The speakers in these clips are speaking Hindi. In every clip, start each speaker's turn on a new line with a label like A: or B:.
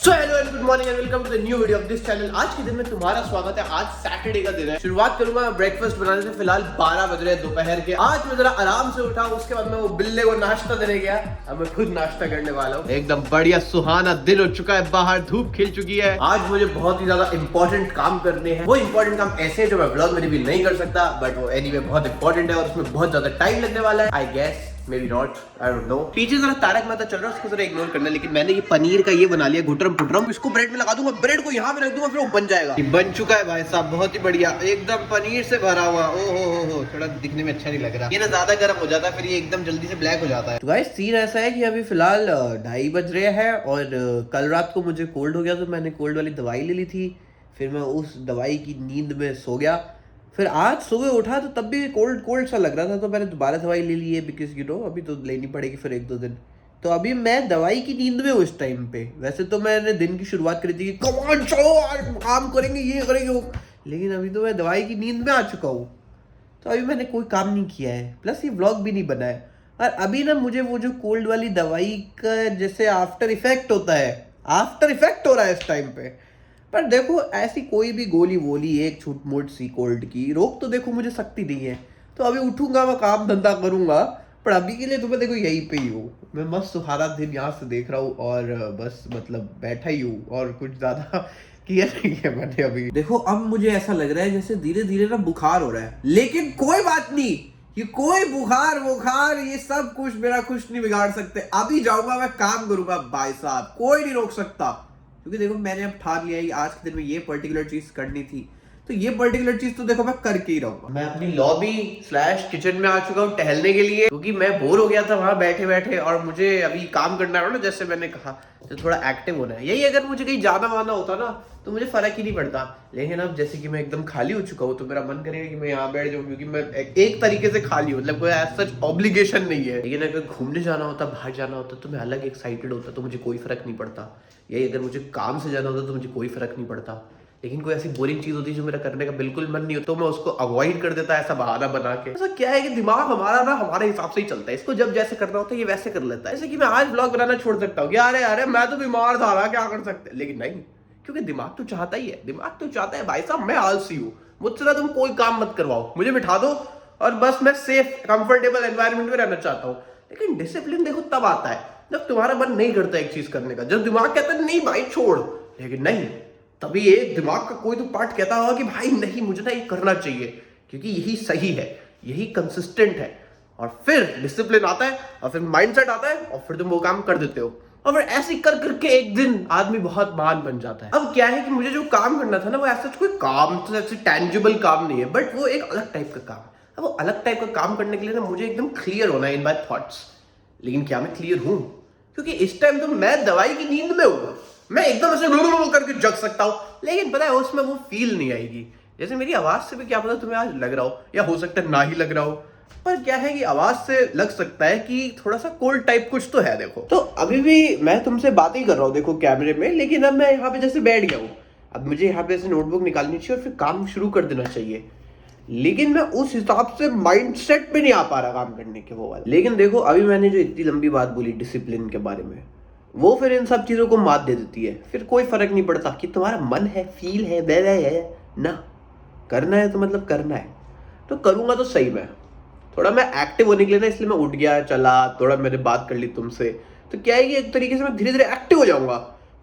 A: So hello and good morning and welcome to the new video of this channel. आज के दिन में तुम्हारा स्वागत है। आज सैटरडे का दिन है। शुरुआत करूंगा ब्रेकफास्ट बनाने से। फिलहाल 12 बज रहे हैं दोपहर के। आज मैं जरा आराम से उठा, उसके बाद मैं वो बिल्ले को नाश्ता देने गया। अब मैं खुद नाश्ता करने वाला हूँ। एकदम बढ़िया सुहाना दिन हो चुका है, बाहर धूप खिल चुकी है। आज मुझे बहुत ही ज्यादा इंपॉर्टेंट काम करने हैं। वो इंपॉर्टेंट काम ऐसे है जो मैं व्लॉग में रिवील नहीं कर सकता, बट वो एनीवे बहुत इंपॉर्टेंट है और उसमें बहुत ज्यादा टाइम लगने वाला है। I guess Maybe not, I don't know। पीछे जरा तारक मेहता चल रहा है, उसको जरा इग्नोर करना। लेकिन मैंने ये पनीर का ये बना लिया गुटरम पुटरम। इसको ब्रेड में लगा दूंगा, ब्रेड को यहाँ पे रख दूंगा, फिर वो बन जाएगा। ये बन चुका है भाई साहब, बहुत ही बढ़िया, एकदम पनीर से भरा हुआ। ओ हो, थोड़ा दिखने में अच्छा नहीं लग रहा। ये ना ज्यादा गर्म हो जाता है, फिर ये एकदम जल्दी से ब्लैक हो जाता है। तो गाइस सीन ऐसा है कि अभी फिलहाल 2:30 बज रहे हैं और कल रात को मुझे कोल्ड हो गया, तो मैंने कोल्ड वाली दवाई ले ली थी। फिर मैं उस दवाई की नींद में सो गया। फिर आज सुबह उठा तो तब भी कोल्ड सा लग रहा था, तो मैंने दोबारा दवाई ले ली है, बिकॉज यू नो अभी तो लेनी पड़ेगी फिर 1-2 दिन। तो अभी मैं दवाई की नींद में हूँ इस टाइम पे। वैसे तो मैंने दिन की शुरुआत करी थी कि कम ऑन चलो आज काम करेंगे, ये करेंगे वो, लेकिन अभी तो मैं दवाई की नींद में आ चुका हूँ। तो अभी मैंने कोई काम नहीं किया है, प्लस ये व्लॉग भी नहीं बना है। और अभी ना मुझे वो जो कोल्ड वाली दवाई का जैसे आफ्टर इफेक्ट होता है, आफ्टर इफेक्ट हो रहा है इस टाइम पे। पर देखो ऐसी कोई भी गोली वोली एक छूट मूट सी कोल्ड की रोक तो देखो मुझे सकती नहीं है। तो अभी उठूंगा, मैं काम धंधा करूंगा, पर अभी के लिए तो मैं देखो यहीं पे ही हूँ। मैं मस्त सुहाना दिन यहाँ से देख रहा हूँ और बस मतलब बैठा ही हूँ और कुछ ज्यादा किया नहीं है मैंने अभी। देखो अब मुझे ऐसा लग रहा है जैसे धीरे धीरे ना बुखार हो रहा है, लेकिन कोई बात नहीं, ये कोई बुखार ये सब कुछ मेरा कुछ नहीं बिगाड़ सकते। अभी जाऊंगा मैं काम करूंगा भाई साहब, कोई नहीं रोक सकता। क्योंकि देखो मैंने अब ठान लिया है आज के दिन में ये पर्टिकुलर चीज करनी थी, तो ये पर्टिकुलर चीज तो देखो मैं करके ही रहूंगा। मैं अपनी लॉबी / किचन में आ चुका हूँ टहलने के लिए, क्योंकि मैं बोर हो गया था वहां बैठे बैठे और मुझे अभी काम करना है ना, जैसे मैंने कहा, तो थोड़ा एक्टिव होना है। यही अगर मुझे कहीं जाना वाना होता ना तो मुझे फर्क ही नहीं पड़ता। लेकिन अब जैसे कि मैं एकदम खाली हो चुका हूँ तो मेरा मन करेगा कि मैं यहाँ बैठ जाऊँ, क्योंकि मैं एक तरीके से खाली हूँ, मतलब कोई सच ऑब्लिगेशन नहीं है। लेकिन अगर घूमने जाना होता, बाहर जाना होता, तो मैं अलग एक्साइटेड होता, तो मुझे कोई फर्क नहीं पड़ता। यही अगर मुझे काम से जाना होता तो मुझे कोई फर्क नहीं पड़ता। लेकिन कोई ऐसी बोरिंग चीज होती जो मेरा करने का बिल्कुल मन नहीं होता, तो मैं उसको अवॉइड कर देता ऐसा बहाना बना के। ऐसा क्या है कि दिमाग हमारा ना हमारे हिसाब से ही चलता है, इसको जब जैसे करना होता है ये वैसे कर लेता है। जैसे कि मैं आज ब्लॉग बनाना छोड़ सकता हूँ कि अरे मैं तो बीमार था ना, क्या कर सकते, लेकिन नहीं, क्योंकि दिमाग तो चाहता ही है, दिमाग तो चाहता है भाई साहब मैं आलसी हूँ, मुझसे ना तुम कोई काम मत करवाओ, मुझे बिठा दो और बस मैं सेफ कंफर्टेबल एनवायरनमेंट में रहना चाहता हूँ। लेकिन डिसिप्लिन देखो तब आता है जब तुम्हारा मन नहीं करता एक चीज करने का, जब दिमाग कहता है नहीं भाई छोड़, लेकिन नहीं, तभी ये दिमाग का कोई तो पार्ट कहता होगा कि भाई नहीं मुझे ना ये करना चाहिए, क्योंकि यही सही है, यही कंसिस्टेंट है। और फिर डिसिप्लिन आता है और फिर माइंडसेट आता है और फिर तुम वो काम कर देते हो, और फिर ऐसे कर करके एक दिन आदमी बहुत महान बन जाता है। अब क्या है कि मुझे जो काम करना था ना वो ऐसा कोई काम तो ऐसे टेंजिबल काम नहीं है, बट वो एक अलग टाइप का काम है। अब वो अलग टाइप का काम करने के लिए ना मुझे एकदम क्लियर होना है इन माय थॉट्स। लेकिन क्या मैं क्लियर हूं? क्योंकि इस टाइम तो मैं दवाई की नींद में हूं, मैं एकदम ऐसे करके जग सकता हूं, लेकिन पता है उसमें वो फील नहीं आएगी। जैसे मेरी आवाज से भी क्या पता तुम्हें आज लग रहा हो, या हो सकता है ना ही लग रहा हो, पर क्या है कि आवाज से लग सकता है कि थोड़ा सा कोल्ड टाइप कुछ तो है। देखो तो अभी भी मैं तुमसे बात ही कर रहा हूँ देखो कैमरे में, लेकिन अब मैं यहाँ पे जैसे बैठ गया हूँ। अब मुझे यहाँ पे ऐसे नोटबुक निकालनी चाहिए और फिर काम शुरू कर देना चाहिए, लेकिन मैं उस हिसाब से माइंडसेट पे नहीं आ पा रहा काम करने के वो वाला। लेकिन देखो अभी मैंने जो इतनी लंबी बात बोली डिसिप्लिन के बारे में, वो फिर इन सब चीजों को मात दे देती है। फिर कोई फर्क नहीं पड़ता कि तुम्हारा मन है, फील है, वह है ना, करना है तो मतलब करना है, तो करूंगा तो सही। मैं थोड़ा मैं एक्टिव होने के लिए ना, इसलिए मैं उठ गया, चला, थोड़ा मैंने बात कर ली तुमसे, तो क्या है कि एक तरीके से मैं धीरे धीरे एक्टिव हो जाऊंगा।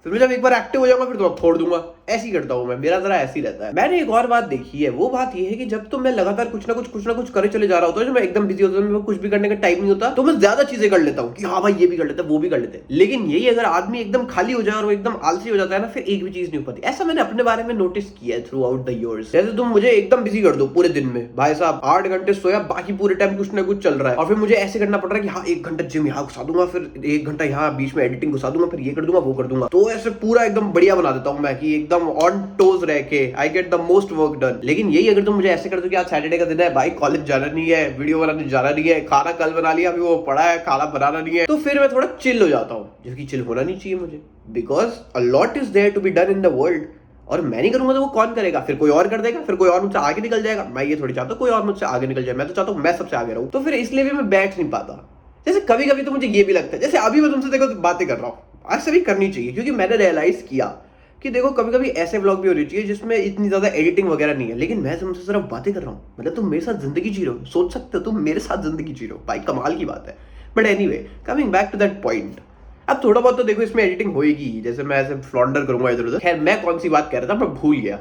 A: फिर मैं जब एक बार एक्टिव हो जाऊंगा फिर तो छोड़ दूंगा, ऐसे ही करता हूँ मैं, मेरा जरा ऐसे ही रहता है। मैंने एक और बात देखी है, वो बात ये है कि जब तो मैं लगातार कुछ ना कुछ करे चले जा रहा होता है, जब मैं एकदम बिजी होता हूँ, मैं कुछ भी करने का टाइम नहीं होता, तो मैं ज्यादा चीजें कर लेता हूँ कि हाँ भाई ये भी कर लेते हैं, वो भी कर लेते हैं। लेकिन यही अगर आदमी एकदम खाली हो जाए और वो एकदम आलसी हो जाता है ना, फिर एक भी चीज नहीं हो पाती। ऐसा मैंने अपने बारे में नोटिस किया है थ्रू आउट द ईयर्स। जैसे तुम मुझे एकदम बिजी कर दो पूरे दिन में, भाई साहब 8 घंटे सोया, बाकी पूरे टाइम कुछ ना कुछ चल रहा है, और फिर मुझे ऐसे करना पड़ रहा है कि हाँ 1 घंटा जिम यहाँ घुसा दूंगा, फिर 1 घंटा यहाँ बीच में एडिटिंग घुसा दूंगा, फिर ये कर दूंगा वो कर दूंगा, तो ऐसे पूरा एकदम बढ़िया बना देता हूं मैं कि एकदम ऑन टोज रह के I get the most work done. लेकिन यही अगर तुम मुझे ऐसे कर दो कि आज सैटरडे का दिन है भाई, कॉलेज जाना नहीं है, वीडियो बनाने जाना नहीं है, खाना कल बना लिया, अभी वो पड़ा है, खाना बनाना नहीं है, तो फिर मैं थोड़ा चिल हो जाता हूँ, जो कि चिल होना नहीं चाहिए मुझे, because a lot is there to be done in the world. और मैं नहीं करूंगा तो वो कौन करेगा? फिर कोई और कर देगा, फिर कोई और मुझसे आगे निकल जाएगा। मैं ये थोड़ी चाहता हूँ कोई और मुझसे आगे निकल जाए, मैं तो चाहता हूँ मैं सबसे आगे रहूं। तो फिर इसलिए भी मैं बैठ नहीं पाता। जैसे कभी कभी तो मुझे ये भी लगता है, जैसे अभी मैं तुमसे देखो बातें कर रहा हूँ, आज से भी करनी चाहिए, क्योंकि मैंने रियलाइज किया कि देखो कभी कभी ऐसे व्लॉग भी होने चाहिए जिसमें इतनी ज्यादा एडिटिंग वगैरह नहीं है, लेकिन मैं तुमसे सिर्फ बातें कर रहा हूँ। मतलब तुम मेरे साथ जिंदगी जी रहे हो, सोच सकते हो तुम मेरे साथ जिंदगी जी रहे हो भाई, कमाल की बात है। But anyway, coming back to that point, अब थोड़ा बहुत तो देखो इसमें एडिटिंग होएगी, जैसे मैं ऐसे फ्लॉन्डर करूंगा इधर उधर। खैर मैं कौन सी बात कह रहा था, मैं भूल गया।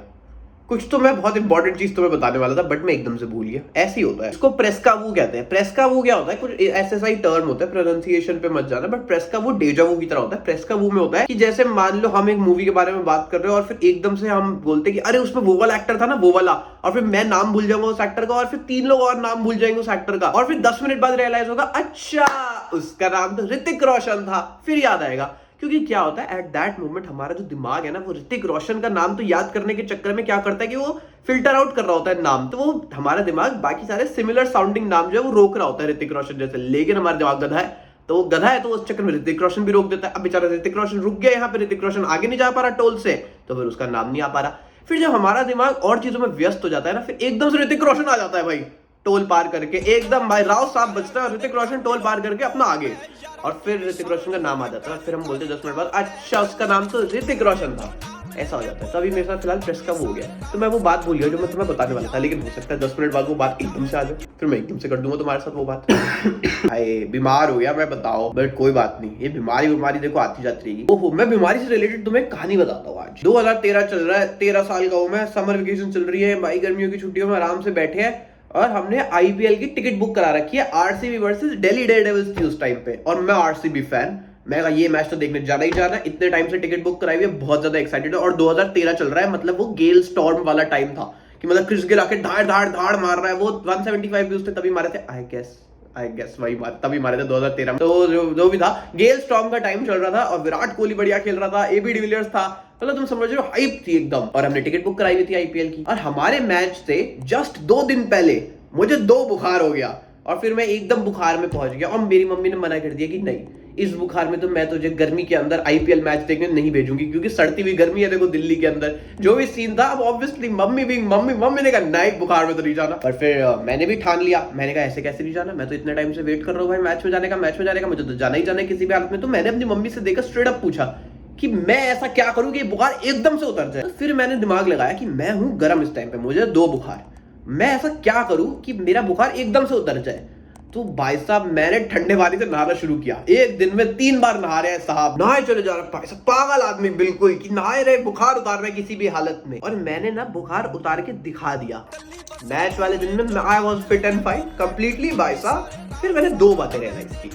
A: कुछ तो मैं बहुत इंपॉर्टेंट चीज तुम्हें बताने वाला था, बट मैं एकदम से भूल गया। ऐसे ही होता है, इसको प्रेस्का वू कहते हैं। प्रेस्का वू क्या होता है, कुछ ऐसा ही टर्म होता है, प्रोनाउंसिएशन पे मत जाना, बट प्रेस्का वू डेजा वू की तरह होता है। प्रेस्का वू में होता है कि जैसे मान लो हम एक मूवी के बारे में बात कर रहे हो और फिर एकदम से हम बोलते हैं कि अरे उसमें वो वाला एक्टर था ना, वो वाला, और फिर मैं नाम भूल जाऊंगा उस एक्टर का, और फिर 3 लोग और नाम भूल जाएंगे उस एक्टर का, और फिर 10 मिनट बाद रियलाइज होगा अच्छा उसका नाम तो ऋतिक रोशन था, फिर याद आएगा। क्योंकि क्या होता है, एट दैट मोमेंट हमारा जो दिमाग है ना, वो ऋतिक रोशन का नाम तो याद करने के चक्कर में क्या करता है कि वो फिल्टर आउट कर रहा होता है नाम, तो वो हमारा दिमाग बाकी सारे सिमिलर साउंडिंग नाम जो है वो रोक रहा होता है ऋतिक रोशन जैसे। लेकिन हमारा दिमाग गधा है, तो वो गधा है तो उस चक्कर में ऋतिक रोशन भी रोक देता है। अब बेचारा ऋतिक रोशन रुक गया यहाँ पे, ऋतिक रोशन आगे नहीं जा पा रहा टोल से, तो फिर उसका नाम नहीं आ पा रहा। फिर जब हमारा दिमाग और चीजों में व्यस्त हो जाता है ना, फिर एकदम से ऋतिक रोशन आ जाता है भाई, टोल पार करके एकदम भाई राव साहब बचता है, और ऋतिक रोशन टोल पार करके अपना आगे, और फिर ऋतिक रोशन का नाम आ जाता है, और फिर हम बोलते हैं 10 मिनट बाद अच्छा उसका नाम तो ऋतिक रोशन था। ऐसा हो जाता है। तो अभी मेरे साथ फिलहाल प्रेस का वो हो गया, तो मैं वो बात भूल गया जो मैं तुम्हें बताने वाला था, लेकिन हो सकता है 10 मिनट बाद वो बात एकदम से आ जाए, फिर मैं एकदम से कर दूंगा तुम्हारे साथ वो बात। भाई बीमार हो गया मैं, बताओ, बट कोई बात नहीं, ये बीमारी देखो आती जाती रहेगी। ओहो, मैं बीमारी से रिलेटेड तुम्हें कहानी बताता हूँ आज। 2013 चल रहा है, 13 साल का हूँ मैं, समर वेकेशन चल रही है भाई, गर्मियों की छुट्टियों में आराम से बैठे हैं, और हमने आईपीएल की टिकट बुक करा रखी है, आरसीबी वर्सेस दिल्ली डेयरडेविल्स की उस टाइम पे, और मैं आरसीबी फैन, मैं कहा ये मैच तो देखने जाना ही जाना है, इतने टाइम से टिकट बुक कराई हुई है, बहुत ज्यादा एक्साइटेड है। और 2013 चल रहा है, मतलब वो गेल स्टॉर्म वाला टाइम था कि मतलब क्रिस गेल आके धाड़ धाड़ धाड़ मार रहा है, वो 175 भी उसने तभी मारे थे, आई गेस वही तभी मारे थे 2013 में। तो जो भी था, गेल स्टॉर्म का टाइम चल रहा था, और विराट कोहली बढ़िया खेल रहा था, एबी डिविलियर्स था, मतलब तुम समझ रहे हो हाइप थी एकदम, और हमने टिकट बुक कराई हुई थी आईपीएल की। और हमारे मैच से जस्ट 2 दिन पहले मुझे 2 बुखार हो गया, और फिर मैं एकदम बुखार में पहुंच गया, और मेरी मम्मी ने मना कर दिया कि नहीं, इस बुखार में तो मैं तुझे गर्मी के अंदर आईपीएल मैच देखने नहीं भेजूंगी, क्योंकि सड़ती हुई गर्मी है देखो दिल्ली के अंदर, जो भी सीन था। अब ऑब्वियसली मम्मी ने कहा नहीं, बुखार में तो नहीं जाना। और फिर मैंने भी ठान लिया, मैंने कहा ऐसे कैसे नहीं जाना, मैं तो इतने टाइम से वेट कर रहा हूँ भाई मैच में जाने का, मुझे तो जाना ही जाना है किसी भी हालत में। तो मैंने अपनी मम्मी से देखकर स्ट्रेट अप पूछा कि मैं ऐसा क्या करूं कि बुखार एकदम से उतर जाए। फिर मैंने दिमाग लगाया कि मैं हूं गर्म इस टाइम पे, मुझे 2 बुखार, मैं ऐसा क्या करूं कि मेरा बुखार एकदम से उतर जाए। तो भाई साहब मैंने ठंडे पानी से नहाना शुरू किया, एक दिन में 3 बार नहा रहे हैं साहब, नहाए चले जा रहे हैं, पागल आदमी बिल्कुल कि नहाए रहे, बुखार उतार रहे किसी भी हालत में। और मैंने ना बुखार उतार के दिखा दिया मैच वाले दिन में, I was fit and fine completely भाई साहब। फिर मैंने 2 बातें रियलाइज की।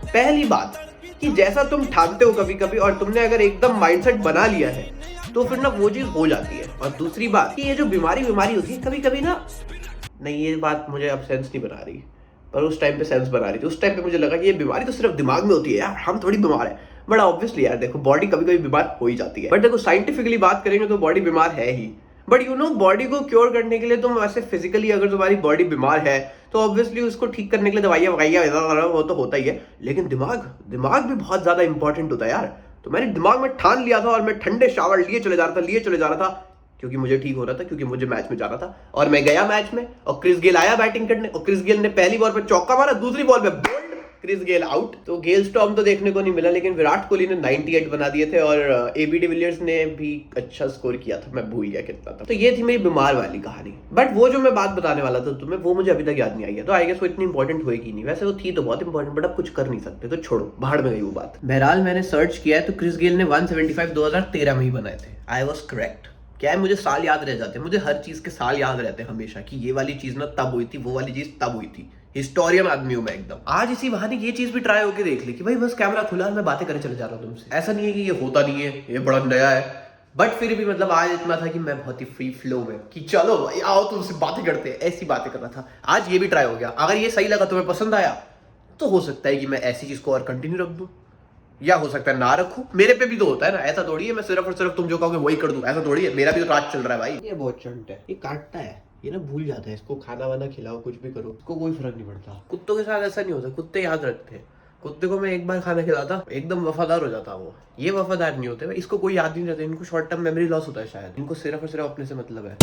A: पहली बात कि जैसा तुम ठानते हो कभी कभी, और तुमने अगर एकदम माइंडसेट बना लिया है तो फिर ना वो चीज हो जाती है। और दूसरी बात कि ये जो बीमारी होती है कभी कभी ना, नहीं ये बात मुझे अब सेंस नहीं बना रही, पर उस टाइम पे सेंस बना रही थी। उस टाइम पे मुझे लगा कि ये बीमारी तो सिर्फ दिमाग में होती है यार, हम थोड़ी बीमार है। बट ऑब्वियसली यार देखो, बॉडी कभी कभी बीमार हो ही जाती है, बट देखो साइंटिफिकली बात करेंगे तो बॉडी बीमार है ही। बट यू नो, बॉडी को क्योर करने के लिए तुम ऐसे फिजिकली अगर तुम्हारी बॉडी बीमार है तो ऑब्वियसली उसको ठीक करने के लिए दवाइयां वो तो होता ही है, लेकिन दिमाग भी बहुत ज्यादा इंपॉर्टेंट होता है यार। तो मैंने दिमाग में ठान लिया था, और मैं ठंडे शावर लिए चले जा रहा था क्योंकि मुझे ठीक हो रहा था, क्योंकि मुझे मैच में जाना था। और मैं गया मैच में, और क्रिस गेल आया बैटिंग करने, और क्रिस गेल ने पहली बॉल पे चौका मारा, दूसरी बॉल पे बोल्ड, क्रिस गेल आउट। तो गेल स्टॉर्म तो देखने को नहीं मिला, लेकिन विराट कोहली ने 98 बना दिए थे, और एबी डिविलियर्स ने भी अच्छा स्कोर किया था, मैं भूल गया कितना था। तो ये थी मेरी बीमार वाली कहानी। बट वो जो मैं बात बताने वाला था तुम्हें, वो मुझे अभी तक याद नहीं आई है, तो आई गेस वो इतनी इंपॉर्टेंट होगी नहीं। वैसे वो थी तो बहुत इंपॉर्टेंट, बट अब कुछ कर नहीं सकते, तो छोड़ो, बाहर में गई वो बात। बहरहाल मैंने सर्च किया है तो क्रिस गेल ने 175 2013 में ही बनाए थे। I was correct. क्या है, मुझे साल याद रह जाते हैं, मुझे हर चीज के साल याद रहते हैं हमेशा, कि ये वाली चीज ना तब हुई थी, वो वाली चीज तब हुई थी। हिस्टोरियन आदमी हूं मैं एकदम। आज इसी बहाने ये चीज भी ट्राई होके देख ली कि भाई बस कैमरा खुला है, मैं बातें करे चले जा रहा हूँ तुमसे। ऐसा नहीं है कि ये होता नहीं है, ये बड़ा नया है, बट फिर भी मतलब आज इतना था कि मैं बहुत ही फ्री फ्लो में कि चलो भाई आओ तुमसे बातें करते हैं, ऐसी बातें कर रहा था। आज ये भी ट्राई हो गया। अगर ये सही लगा, तुम्हें पसंद आया, तो हो सकता है कि मैं ऐसी चीज को और कंटिन्यू रख दूं, या हो सकता है ना रखूं। मेरे पे भी तो होता है ना, ऐसा थोड़ी है मैं सिर्फ और सिर्फ तुम जो कहोगे वही कर दूं, ऐसा थोड़ी है। मेरा भी तो राज चल रहा है भाई। ये बहुत चंट है, ये काटता है, ये ना भूल जाता है। इसको खाना वाना खिलाओ, कुछ भी करो, इसको कोई फर्क नहीं पड़ता। कुत्तों के साथ ऐसा नहीं होता, कुत्ते याद रखते हैं। कुत्ते को मैं एक बार खाना खिलाता, एकदम वफादार हो जाता वो। ये वफादार नहीं होते, इसको कोई याद नहीं रहता, इनको शॉर्ट टर्म मेमोरी लॉस होता है शायद। इनको सिर्फ और सिर्फ अपने से मतलब है।